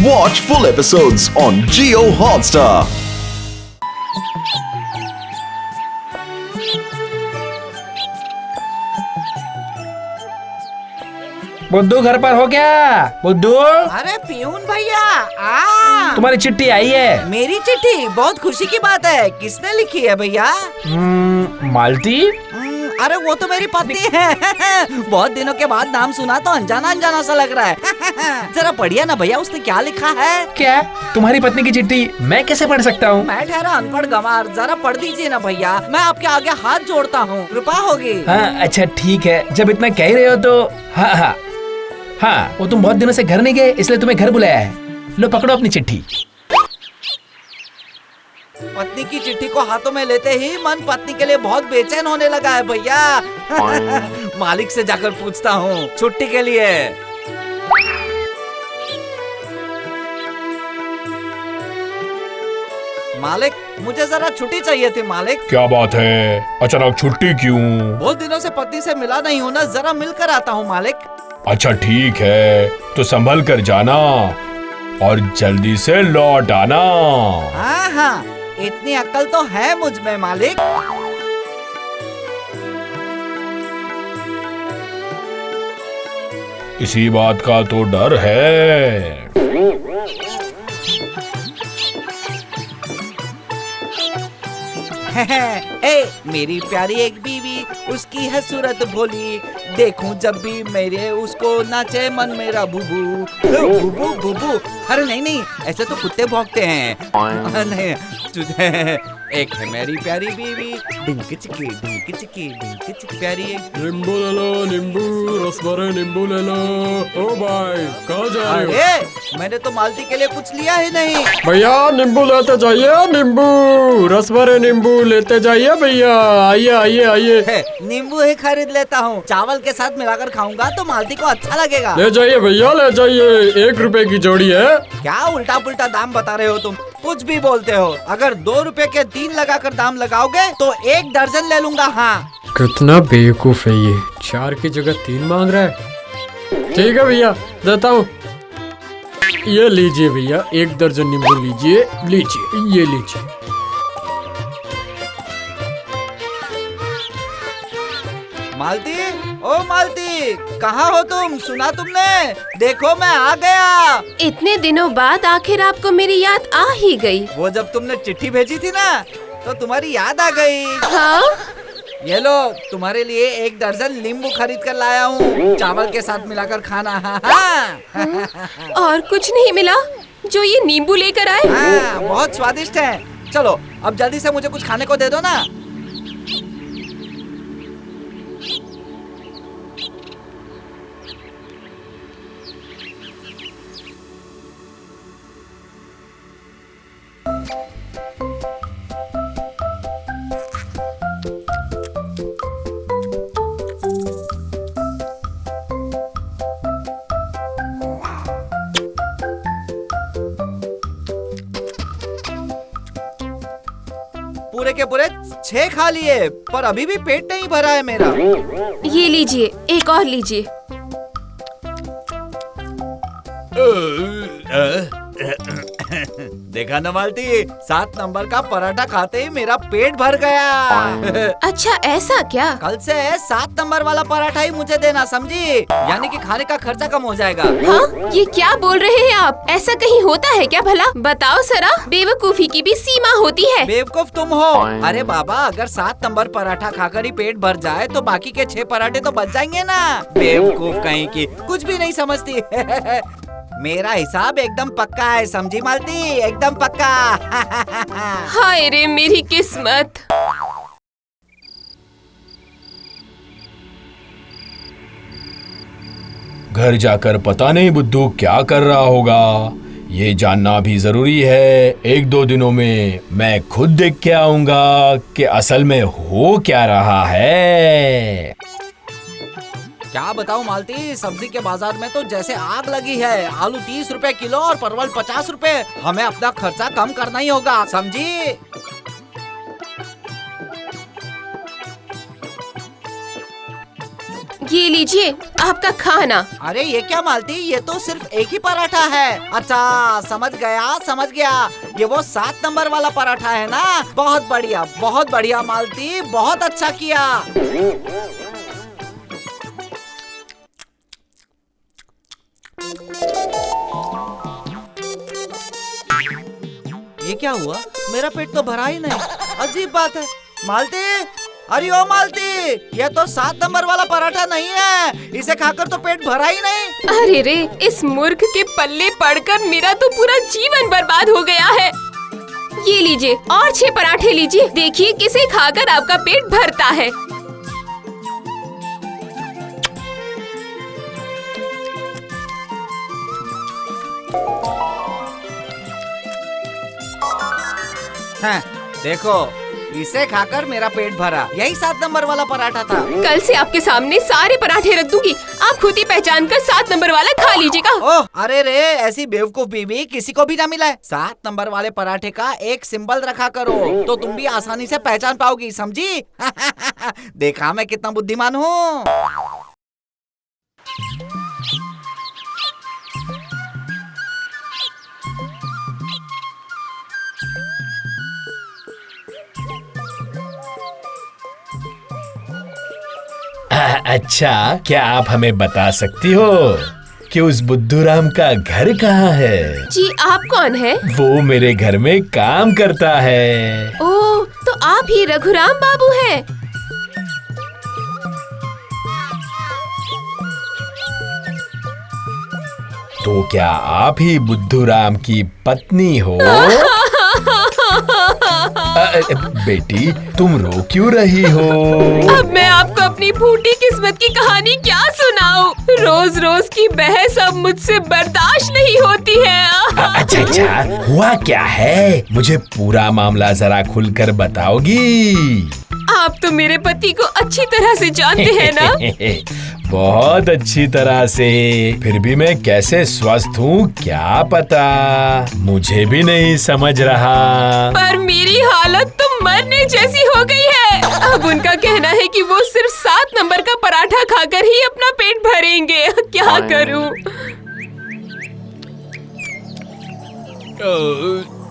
Watch full episodes on Jio Hotstar. बुद्धू घर पर हो क्या? बुद्धू, अरे पियून भैया, तुम्हारी चिट्ठी आई है। मेरी चिट्ठी? बहुत खुशी की बात है। किसने लिखी है भैया? मालती। अरे वो तो मेरी पत्नी है। बहुत दिनों के बाद नाम सुना तो अनजाना अनजाना सा लग रहा है। जरा पढ़िए ना भैया, उसने क्या लिखा है? क्या? तुम्हारी पत्नी की चिट्ठी मैं कैसे पढ़ सकता हूँ? मैं ठहरा अनपढ़ गंवार, जरा पढ़ दीजिए ना भैया। मैं आपके आगे हाथ जोड़ता हूँ, कृपा होगी। हाँ अच्छा ठीक है, जब इतना कह रहे हो तो हाँ, वो तुम बहुत दिनों से घर नहीं गए इसलिए तुम्हें घर बुलाया है। लो पकड़ो अपनी चिट्ठी। पत्नी की चिट्ठी को हाथों में लेते ही मन पत्नी के लिए बहुत बेचैन होने लगा है भैया। मालिक से जाकर पूछता हूँ छुट्टी के लिए। मालिक, मुझे जरा छुट्टी चाहिए थी मालिक। क्या बात है, अचानक छुट्टी क्यों? बहुत दिनों से पत्नी से मिला नहीं हूँ ना, जरा मिलकर आता हूँ मालिक। अच्छा ठीक है, तो संभल कर जाना और जल्दी से लौट आना। हाँ, इतनी अक्ल तो है मुझ में मालिक। इसी बात का तो डर है। ए, मेरी प्यारी एक बीवी, उसकी है सूरत भोली। देखूं जब भी मेरे उसको नाचे मन मेरा बुबू बुबू बुबू। अरे नहीं, ऐसे तो कुत्ते भौंकते हैं। नहीं, एक है मेरी प्यारी बीवी, डिंकी चिकी डिंकी चिकी डिंकी चिकी प्यारी। नींबू ले लो, नींबू, रस भरे नींबू ले लो। ओ भाई, कहाँ जा रहे हो? अरे मैंने तो मालती के लिए कुछ लिया ही नहीं। भैया नींबू लेते जाइए, नींबू, रस भरे नींबू लेते जाइए भैया। आइए। नींबू ही खरीद लेता हूँ, चावल के साथ मिलाकर खाऊंगा तो मालती को अच्छा लगेगा। ले जाइए भैया, ले जाइए। 1 रुपए की जोड़ी है। क्या उल्टा पुल्टा दाम बता रहे हो तुम? कुछ भी बोलते हो। अगर 2 रुपए के 3 लगाकर दाम लगाओगे तो 1 दर्जन ले लूंगा। हाँ, कितना बेवकूफ है ये, 4 की जगह 3 मांग रहा है। ठीक है भैया, देता हूँ। ये लीजिए भैया, 1 दर्जन नींबू लीजिए, ये लीजिए। मालती, ओ मालती, कहाँ हो तुम? सुना तुमने? देखो मैं आ गया। इतने दिनों बाद आखिर आपको मेरी याद आ ही गई। वो जब तुमने चिट्ठी भेजी थी ना, तो तुम्हारी याद आ गई। हाँ? ये लो, तुम्हारे लिए 1 दर्जन नींबू खरीद कर लाया हूँ, चावल के साथ मिलाकर खाना। हाँ। और कुछ नहीं मिला जो ये नींबू लेकर आए? हाँ, बहुत स्वादिष्ट है। चलो अब जल्दी से मुझे कुछ खाने को दे दो ना। पूरे के पूरे 6 खा लिए, पर अभी भी पेट नहीं भरा है मेरा। ये लीजिए, एक और लीजिए। देखा ना मालती, 7 नंबर का पराठा खाते ही मेरा पेट भर गया। अच्छा ऐसा क्या? कल से 7 नंबर वाला पराठा ही मुझे देना, समझी? यानी कि खाने का खर्चा कम हो जाएगा। हाँ? ये क्या बोल रहे हैं आप? ऐसा कहीं होता है क्या भला? बताओ जरा, बेवकूफी की भी सीमा होती है। बेवकूफ तुम हो। अरे बाबा, अगर 7 नंबर पराठा खाकर ही पेट भर जाए तो बाकी के 6 पराठे तो बच जाएंगे ना। बेवकूफ कहीं की, कुछ भी नहीं समझती। मेरा हिसाब एकदम पक्का है, समझी मालती? एकदम पक्का। हाय रे मेरी किस्मत। घर जाकर पता नहीं बुद्धू क्या कर रहा होगा, ये जानना भी जरूरी है। 1-2 दिनों में मैं खुद देख के आऊंगा कि असल में हो क्या रहा है। क्या बताऊं मालती, सब्जी के बाजार में तो जैसे आग लगी है। आलू 30 रुपए किलो और परवल 50 रुपए। हमें अपना खर्चा कम करना ही होगा, समझी? ये लीजिए आपका खाना। अरे ये क्या मालती, ये तो सिर्फ एक ही पराठा है। अच्छा समझ गया, ये वो 7 नंबर वाला पराठा है ना। बहुत बढ़िया मालती, बहुत अच्छा किया। ये क्या हुआ, मेरा पेट तो भरा ही नहीं। अजीब बात है। मालती, अरे ओ मालती, ये तो 7 नंबर वाला पराठा नहीं है, इसे खाकर तो पेट भरा ही नहीं। अरे रे, इस मूर्ख के पल्ले पड़कर मेरा तो पूरा जीवन बर्बाद हो गया है। ये लीजिए और 6 पराठे लीजिए, देखिए किसे खाकर आपका पेट भरता है। हाँ, देखो इसे खाकर मेरा पेट भरा, यही 7 नंबर वाला पराठा था। कल से आपके सामने सारे पराठे रख दूंगी, आप खुद ही पहचान कर 7 नंबर वाला खा लीजिएगा। ओह अरे रे, ऐसी बेवकूफ बीवी किसी को भी ना मिला है। 7 नंबर वाले पराठे का एक सिंबल रखा करो, तो तुम भी आसानी से पहचान पाओगी, समझी? देखा मैं कितना बुद्धिमान हूँ। अच्छा, क्या आप हमें बता सकती हो कि उस बुद्धूराम का घर कहाँ है? जी आप कौन है? वो मेरे घर में काम करता है। ओह, तो आप ही रघुराम बाबू हैं। तो क्या आप ही बुद्धूराम की पत्नी हो? बेटी, तुम रो क्यों रही हो? अब मैं आपको अपनी फूटी किस्मत की कहानी क्या सुनाऊं? रोज रोज की बहस अब मुझसे बर्दाश्त नहीं होती है। अच्छा, हुआ क्या है? मुझे पूरा मामला जरा खुलकर बताओगी? आप तो मेरे पति को अच्छी तरह से जानते हैं ना? बहुत अच्छी तरह से। फिर भी मैं कैसे स्वस्थ हूँ क्या पता, मुझे भी नहीं समझ रहा। पर मेरी हालत तो मरने जैसी हो गई है। अब उनका कहना है कि वो सिर्फ 7 नंबर का पराठा खाकर ही अपना पेट भरेंगे। क्या करूँ?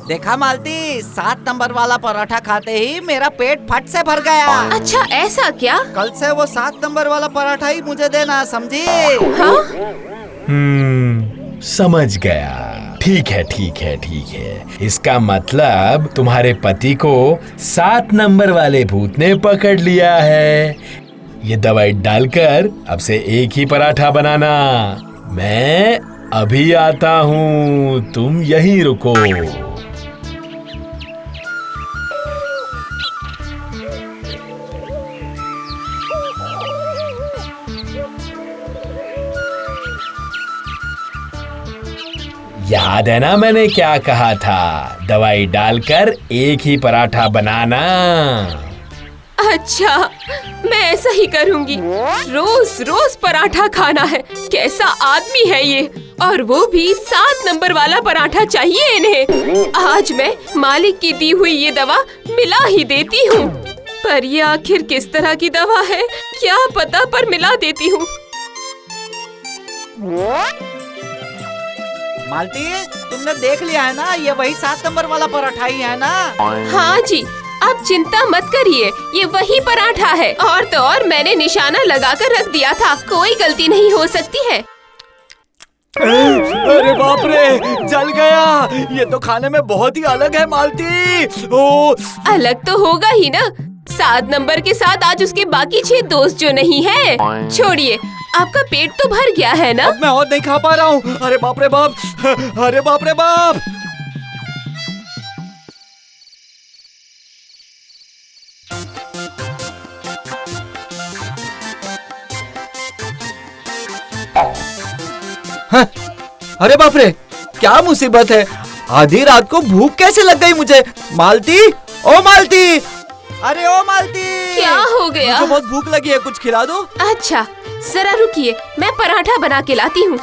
देखा मालती, 7 नंबर वाला पराठा खाते ही मेरा पेट फट से भर गया। अच्छा ऐसा क्या? कल से वो 7 नंबर वाला पराठा ही मुझे देना, समझी? हाँ? समझ गया। ठीक है। इसका मतलब तुम्हारे पति को 7 नंबर वाले भूत ने पकड़ लिया है। ये दवाई डालकर अब से एक ही पराठा बनाना। मैं अभी आता हूँ, तुम यहीं रुको। याद है ना मैंने क्या कहा था? दवाई डालकर एक ही पराठा बनाना। अच्छा, मैं ऐसा ही करूंगी। रोज रोज पराठा खाना है, कैसा आदमी है ये। और वो भी 7 नंबर वाला पराठा चाहिए इन्हें। आज मैं मालिक की दी हुई ये दवा मिला ही देती हूँ। पर ये आखिर किस तरह की दवा है क्या पता, पर मिला देती हूँ। मालती, तुमने देख लिया है ना, ये वही 7 नंबर वाला पराठा ही है ना? हाँ जी, आप चिंता मत करिए, ये वही पराठा है। और तो और मैंने निशाना लगाकर रख दिया था, कोई गलती नहीं हो सकती है। अरे बाप रे, जल गया। ये तो खाने में बहुत ही अलग है मालती। ओ, अलग तो होगा ही ना। 7 नंबर के साथ आज उसके बाकी 6 दोस्त जो नहीं है। छोड़िए, आपका पेट तो भर गया है ना? अब मैं और नहीं खा पा रहा हूँ। अरे बाप रे बाप, अरे बाप रे बाप। अरे बाप रे, क्या मुसीबत है। आधी रात को भूख कैसे लग गई मुझे? मालती, ओ मालती, अरे ओ मालती, क्या हो गया? मुझे बहुत भूख लगी है, कुछ खिला दो। अच्छा जरा रुकिए, मैं पराठा बना के लाती हूँ।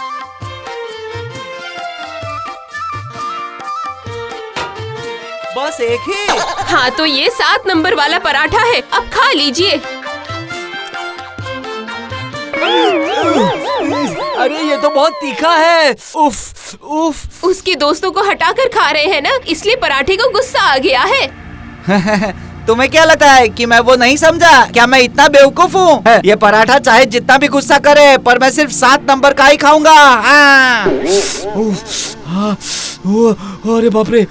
बस एक ही? हाँ तो ये 7 नंबर वाला पराठा है, अब खा लीजिए। अरे ये तो बहुत तीखा है। उफ उफ। उसके दोस्तों को हटाकर खा रहे हैं ना, इसलिए पराठे को गुस्सा आ गया है। तुम्हें क्या लगता है कि मैं वो नहीं समझा? क्या मैं इतना बेवकूफ हूँ? ये पराठा चाहे जितना भी गुस्सा करे, पर मैं सिर्फ 7 नंबर का ही खाऊंगा। हाँ। अरे बाप रे।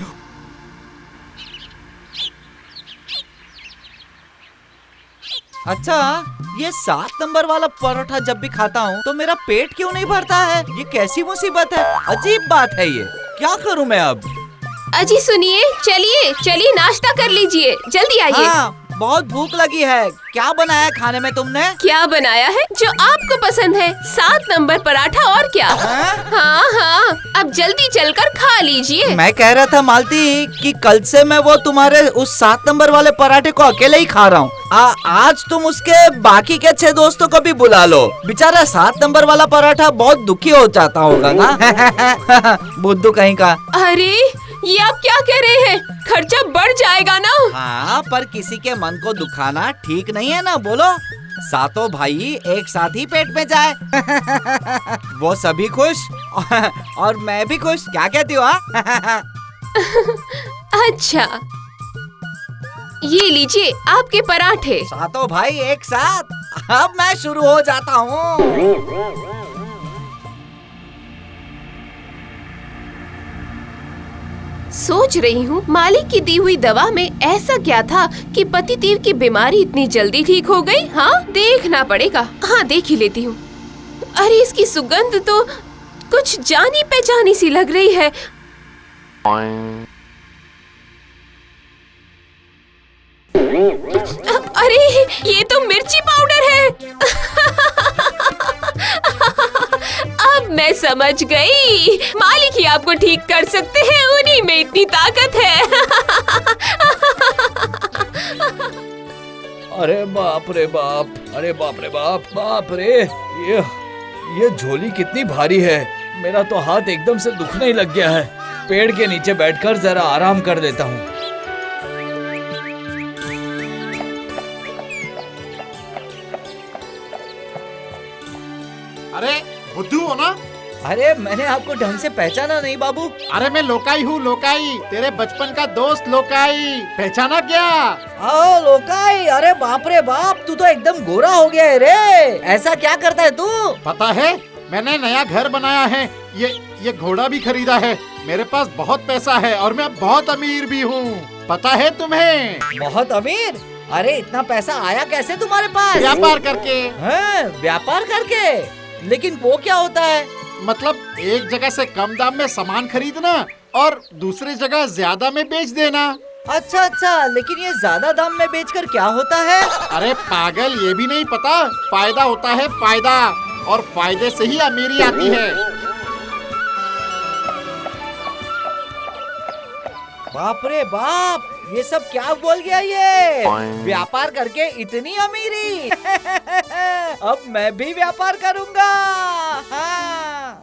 अच्छा, ये 7 नंबर वाला पराठा जब भी खाता हूँ तो मेरा पेट क्यों नहीं भरता है? ये कैसी मुसीबत है? अजीब बात है ये। क्या करूँ मैं अब? अजी सुनिए, चलिए चलिए नाश्ता कर लीजिए, जल्दी आइए। हाँ, बहुत भूख लगी है। क्या बनाया खाने में तुमने? क्या बनाया है जो आपको पसंद है? 7 नंबर पराठा और क्या? हाँ हाँ, अब जल्दी चलकर खा लीजिए। मैं कह रहा था मालती कि कल से मैं वो तुम्हारे उस 7 नंबर वाले पराठे को अकेले ही खा रहा हूँ। आज तुम उसके बाकी के 6 दोस्तों को भी बुला लो। बेचारा 7 नंबर वाला पराठा बहुत दुखी हो जाता होगा ना। बुद्धू कहीं का। अरे ये आप क्या कह रहे हैं? खर्चा बढ़ जाएगा ना। हाँ, पर किसी के मन को दुखाना ठीक नहीं है ना, बोलो। सातों भाई एक साथ ही पेट में जाए। वो सभी खुश और मैं भी खुश। क्या कहती हो? अच्छा, ये लीजिए आपके पराठे। सातों भाई एक साथ। अब मैं शुरू हो जाता हूँ। सोच रही हूँ मालिक की दी हुई दवा में ऐसा क्या था कि पतिदेव की बीमारी इतनी जल्दी ठीक हो गई। हाँ, देखना पड़ेगा। हाँ, देख ही लेती हूँ। अरे इसकी सुगंध तो कुछ जानी पहचानी सी लग रही है। अरे ये तो मिर्ची पाउडर है। अब मैं समझ गई, मालिक ही आपको ठीक कर सकते हैं, उन्हीं में इतनी ताकत है। अरे बाप रे बाप, अरे बाप रे बाप, बाप रे। ये झोली कितनी भारी है। मेरा तो हाथ एकदम से दुखने ही लग गया है। पेड़ के नीचे बैठकर जरा आराम कर देता हूँ। अरे बुद्धू हो ना? अरे मैंने आपको ढंग से पहचाना नहीं बाबू। अरे मैं लोकाई हूँ, लोकाई, तेरे बचपन का दोस्त लोकाई। पहचाना क्या? आओ लोकाई। अरे बाप रे बाप, तू तो एकदम गोरा हो गया है रे। ऐसा क्या करता है तू? पता है, मैंने नया घर बनाया है। ये घोड़ा भी खरीदा है। मेरे पास बहुत पैसा है और मैं बहुत अमीर भी हूँ। पता है तुम्हें? बहुत अमीर? अरे इतना पैसा आया कैसे तुम्हारे पास? व्यापार करके। हाँ, व्यापार करके? लेकिन वो क्या होता है? मतलब एक जगह से कम दाम में सामान खरीदना और दूसरी जगह ज्यादा में बेच देना। अच्छा अच्छा, लेकिन ये ज्यादा दाम में बेचकर क्या होता है? अरे पागल, ये भी नहीं पता? फायदा होता है, फायदा। और फायदे से ही अमीरी आती है। बाप रे बाप, ये सब क्या बोल गया ये? व्यापार करके इतनी अमीरी। अब मैं भी व्यापार करूंगा। हाँ।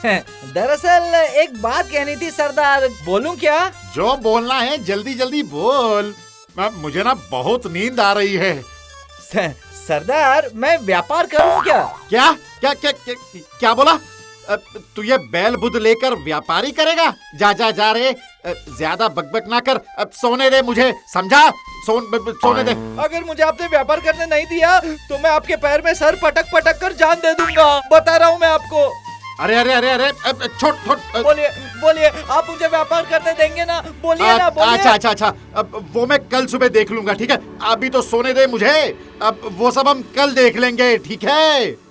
दरअसल एक बात कहनी थी सरदार, बोलूं क्या? जो बोलना है जल्दी जल्दी बोल। मुझे ना बहुत नींद आ रही है। सरदार, मैं व्यापार करूं क्या? क्या क्या क्या क्या, क्या बोला? तू ये बैल बुद्ध लेकर व्यापारी करेगा? जा जा जा रे, ज्यादा बकबक ना कर। अब सोने दे मुझे, समझा? सोने दे। अगर मुझे आपने व्यापार करने नहीं दिया तो मैं आपके पैर में सर पटक पटक कर जान दे दूंगा। बता रहा हूँ मैं आपको। अरे अरे अरे अरे, छोड़ छोड़। बोलिए बोलिए, आप मुझे व्यापार करने देंगे ना? बोलिए ना, बोलिए। अच्छा अच्छा अच्छा, अब वो मैं कल सुबह देख लूंगा, ठीक है? अभी तो सोने दे मुझे। अब वो सब हम कल देख लेंगे, ठीक है?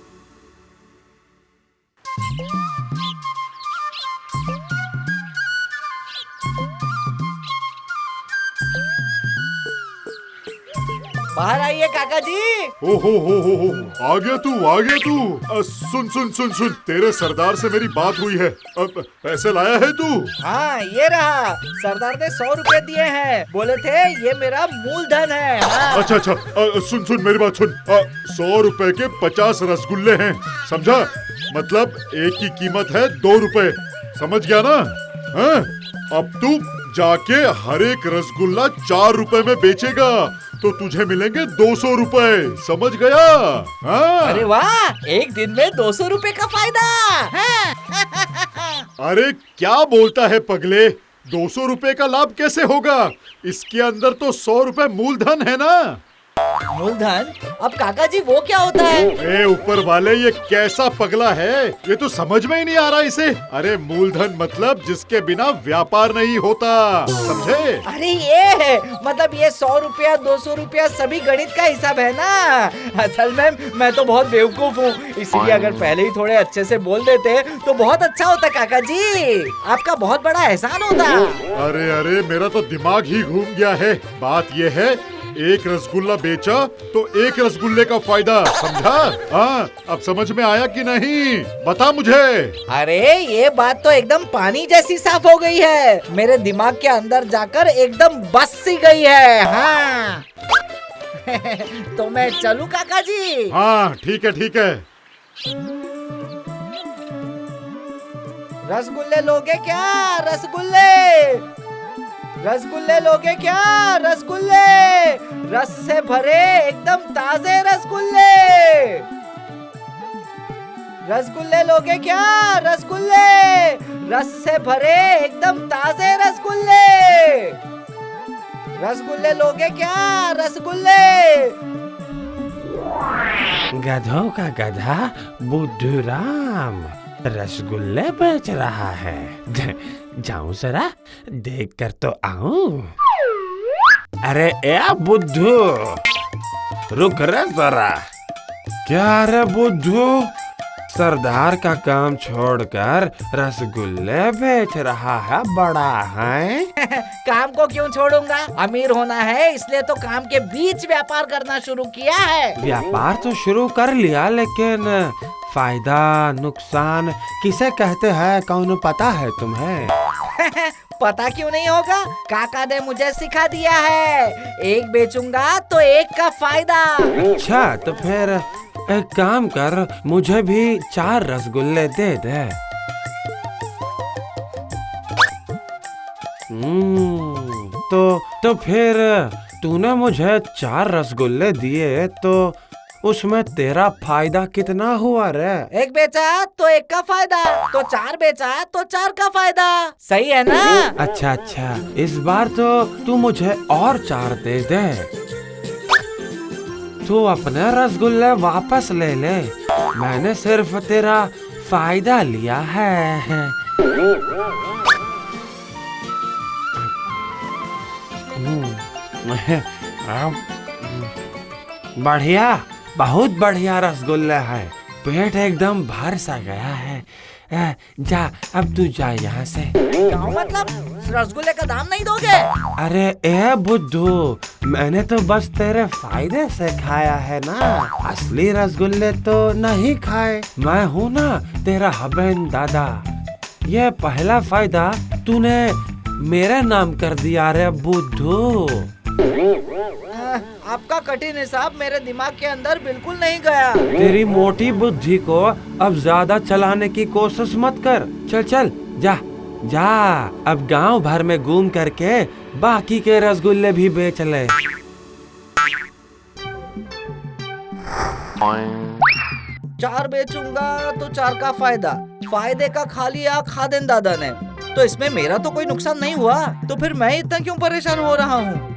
बाहर आइए काका जी। हो आ गया तू। सुन सुन सुन सुन, तेरे सरदार से मेरी बात हुई है। अब पैसे लाया है तू? हाँ, ये रहा। सरदार ने 100 रुपए दिए हैं। बोले थे ये मेरा मूलधन है। हाँ। अच्छा अच्छा, सुन मेरी बात सुन। 100 रुपए के 50 रसगुल्ले हैं, समझा? मतलब एक की कीमत है 2 रुपए, समझ गया ना? हाँ? अब तू जाके हर एक रसगुल्ला 4 रुपए में बेचेगा तो तुझे मिलेंगे 200 रुपए, समझ गया? हाँ? अरे वाह, एक दिन में 200 रुपए का फायदा। अरे क्या बोलता है पगले, 200 रुपए का लाभ कैसे होगा? इसके अंदर तो 100 रुपए मूलधन है ना। मूलधन? अब काका जी वो क्या होता है? ए ऊपर वाले, ये कैसा पगला है, ये तो समझ में ही नहीं आ रहा इसे। अरे मूलधन मतलब जिसके बिना व्यापार नहीं होता, समझे? अरे ये है मतलब ये 100 रुपया 200 रुपया सभी गणित का हिसाब है ना। असल में मैं तो बहुत बेवकूफ हूँ, इसलिए अगर पहले ही थोड़े अच्छे से बोल देते तो बहुत अच्छा होता काका जी, आपका बहुत बड़ा एहसान होता। अरे अरे मेरा तो दिमाग ही घूम गया है। बात ये है, एक रसगुल्ला बेचा तो एक रसगुल्ले का फायदा, समझा? हाँ, अब समझ में आया कि नहीं, बता मुझे। अरे ये बात तो एकदम पानी जैसी साफ हो गई है, मेरे दिमाग के अंदर जाकर एकदम बस सी गई है। हाँ। तो मैं चलूं काका जी? हाँ ठीक है ठीक है। रसगुल्ले लोगे क्या? रसगुल्ले, रसगुल्ले लोगे क्या? रसगुल्ले, रस से भरे एकदम ताजे रसगुल्ले। रसगुल्ले लोगे क्या? रसगुल्ले, रस से भरे एकदम ताजे रसगुल्ले। रसगुल्ले लोगे क्या? रसगुल्ले। गधों का गधा बुद्धूराम रसगुल्ले बेच रहा है। जाऊं जरा देख कर तो आऊं। अरे ए बुद्धू, रुक रे जरा। क्या रे बुद्धू, सरदार का काम छोड़कर रसगुल्ले बेच रहा है, बड़ा है? काम को क्यों छोड़ूंगा, अमीर होना है इसलिए तो काम के बीच व्यापार करना शुरू किया है। व्यापार तो शुरू कर लिया, लेकिन फायदा नुकसान किसे कहते हैं कौन पता है तुम्हें? पता क्यों नहीं होगा, काका ने मुझे सिखा दिया है, एक बेचूंगा तो एक का फायदा। अच्छा तो फिर एक काम कर, मुझे भी 4 रसगुल्ले दे दे। तो फिर तूने मुझे 4 रसगुल्ले दिए तो उसमें तेरा फायदा कितना हुआ रे? एक बेचा तो एक का फायदा, तो 4 बेचा तो 4 का फायदा, सही है ना? अच्छा अच्छा, इस बार तो तू मुझे और 4 दे दे। तू अपने रसगुल्ले वापस ले ले, मैंने सिर्फ तेरा फायदा लिया है। बढ़िया, बहुत बढ़िया रसगुल्ला है, पेट एकदम भर सा गया है। जा अब तू जा यहाँ से। क्या मतलब, रसगुल्ले का दाम नहीं दोगे? अरे ए बुद्धू, मैंने तो बस तेरे फायदे से खाया है ना, असली रसगुल्ले तो नहीं खाए। मैं हूँ ना तेरा हबेन दादा, ये पहला फायदा तूने मेरे नाम कर दिया रे बुद्धू। आपका कठिन हिसाब मेरे दिमाग के अंदर बिल्कुल नहीं गया। तेरी मोटी बुद्धि को अब ज्यादा चलाने की कोशिश मत कर। चल चल जा जा, अब गांव भर में घूम करके बाकी के रसगुल्ले भी बेच ले। 4 बेचूंगा तो 4 का फायदा, फायदे का खा लिया खादेन दादा ने, तो इसमें मेरा तो कोई नुकसान नहीं हुआ, तो फिर मैं इतना क्यों परेशान हो रहा हूँ?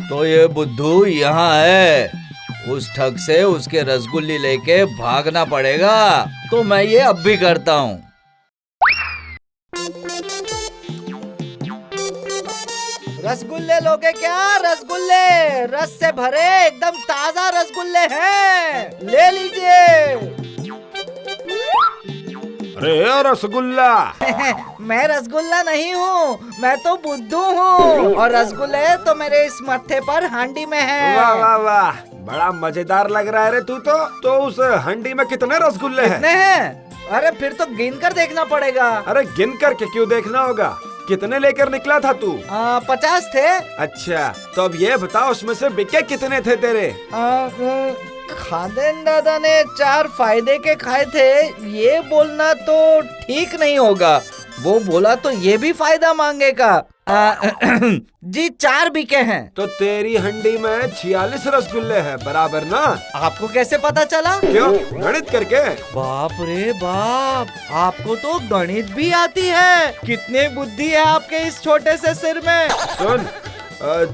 तो ये बुद्धू यहाँ है, उस ठग से उसके रसगुल्ले लेके भागना पड़ेगा, तो मैं ये अब भी करता हूँ। रसगुल्ले लोगे क्या? रसगुल्ले, रस से भरे एकदम ताजा रसगुल्ले हैं, ले लीजिए। अरे रसगुल्ला। मैं रसगुल्ला नहीं हूँ, मैं तो बुद्धू हूँ, और रसगुल्ले तो मेरे इस मत्थे पर हांडी में है। वाह वाह वाह, बड़ा मजेदार लग रहा है रे तू तो उस हंडी में कितने रसगुल्ले हैं? कितने हैं? अरे फिर तो गिन कर देखना पड़ेगा। अरे गिन करके क्यों देखना होगा, कितने लेकर निकला था तू? 50 थे। अच्छा तो अब ये बता, उसमें से बिके कितने थे तेरे? खादेन दादा ने 4 फायदे के खाए थे, ये बोलना तो ठीक नहीं होगा, वो बोला तो ये भी फायदा मांगेगा। जी 4 बिके हैं। तो तेरी हंडी में 46 रसगुल्ले हैं, बराबर ना? आपको कैसे पता चला? क्यों, गणित करके? बाप रे बाप, आपको तो गणित भी आती है। कितनी बुद्धि है आपके इस छोटे से सिर में। सुन,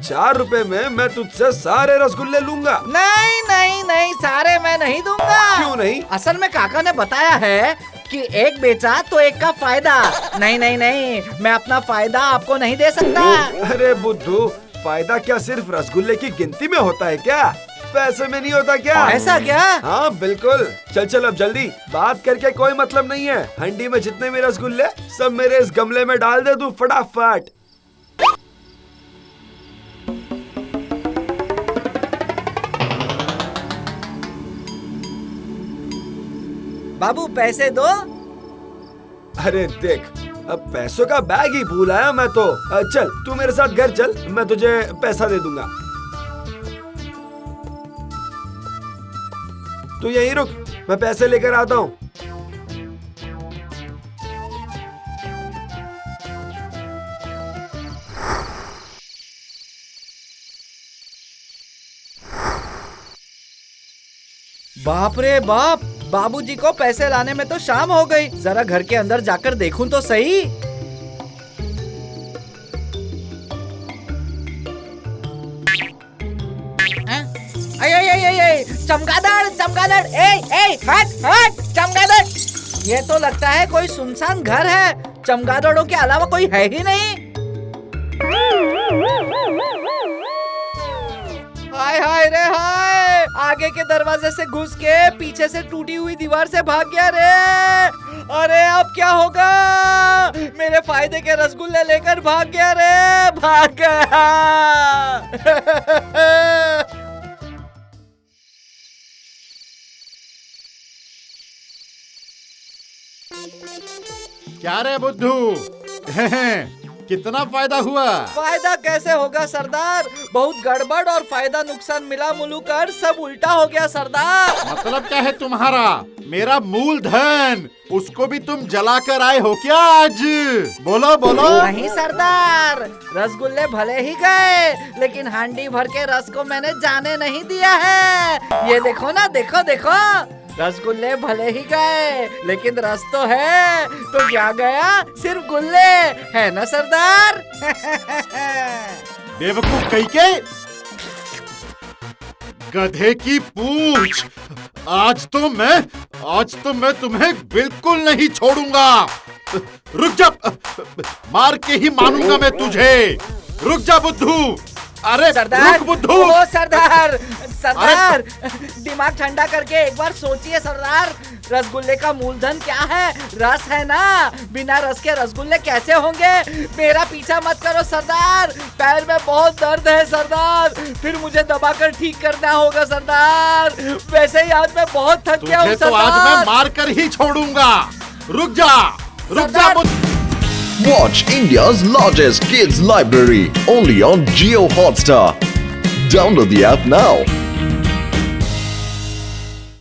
4 रुपए में मैं तुझसे सारे रसगुल्ले लूंगा। नहीं नहीं नहीं, सारे मैं नहीं दूंगा। क्यों नहीं? असल में काका ने बताया है कि एक बेचा तो एक का फायदा। नहीं नहीं नहीं, मैं अपना फायदा आपको नहीं दे सकता। अरे बुद्धू, फायदा क्या सिर्फ रसगुल्ले की गिनती में होता है क्या? पैसे में नहीं होता क्या? ऐसा क्या? हाँ बिल्कुल। चल चल अब जल्दी, बात करके कोई मतलब नहीं है। हंडी में जितने भी रसगुल्ले सब मेरे इस गमले में डाल दे तू फटाफट। बाबू पैसे दो। अरे देख, अब पैसों का बैग ही भूल आया मैं तो। चल तू मेरे साथ घर चल, मैं तुझे पैसा दे दूंगा। तू यहीं रुक, मैं पैसे लेकर आता हूँ। बाप रे बाप, बाबूजी को पैसे लाने में तो शाम हो गई। जरा घर के अंदर जाकर देखूं तो सही। चमगादड़ चमगादड़, हट हट चमगादड़। ये तो लगता है कोई सुनसान घर है। चमगादड़ों के अलावा कोई है ही नहीं। हाय हाय रे हाय, आगे के दरवाजे से घुस के पीछे से टूटी हुई दीवार से भाग गया रे। अरे अब क्या होगा? मेरे फायदे के रसगुल्ले लेकर भाग गया रे, भाग गया। क्या रे बुद्धू, कितना फायदा हुआ? फायदा कैसे होगा सरदार? बहुत गड़बड़ और फायदा नुकसान मिला मुलू कर सब उल्टा हो गया सरदार। मतलब क्या है तुम्हारा? मेरा मूलधन, उसको भी तुम जला कर आए हो क्या आज? बोलो बोलो। नहीं सरदार, रसगुल्ले भले ही गए, लेकिन हांडी भर के रस को मैंने जाने नहीं दिया है। ये देखो ना, देखो देखो, रसगुल्ले भले ही गए, लेकिन रस तो है। तो क्या गया? सिर्फ गुल्ले है ना सरदार? बेवकूफ कहीं के, गधे की पूंछ। आज तो मैं तुम्हें बिल्कुल नहीं छोड़ूंगा। रुक जा, मार के ही मानूंगा मैं तुझे। रुक जा बुद्धू। अरे सरदार, रुक बुद्धू। ओ सरदार, सरदार दिमाग ठंडा करके एक बार सोचिए सरदार। रसगुल्ले का मूलधन क्या है? रस है ना। बिना रस के रसगुल्ले कैसे होंगे? मेरा पीछा मत करो सरदार, पैर में बहुत दर्द है सरदार, फिर मुझे दबाकर ठीक करना होगा सरदार। वैसे ही आज मैं बहुत थक गया हूँ तो आज मैं मार कर ही छोड़ूंगा। रुक जा बुद्धू। Watch India's largest kids library only on Jio Hotstar. Download the app now.